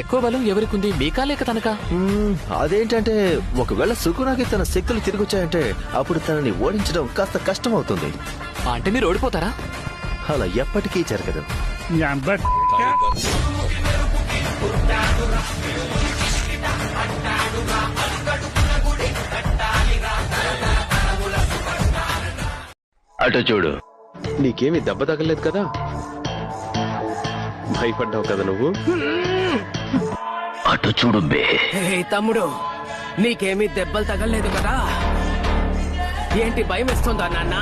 ఎక్కువ బలం ఎవరికుంది, మీకా లేక తనకా? అదేంటంటే ఒకవేళ సుకునాకి తన శక్తులు తిరిగొచ్చాయంటే అప్పుడు తనని ఓడించడం కాస్త కష్టం అవుతుంది. అంటే మీరు ఓడిపోతారా? అలా ఎప్పటికీ జరగదు. అటు చూడు, నీకేమి దెబ్బ తగలేదు కదా? భయపడ్డావు కదా నువ్వు? అటు చూడు బే. తమ్ముడు, నీకేమీ దెబ్బలు తగలేదు కదా? ఏంటి భయం ఇస్తుందా నాన్న?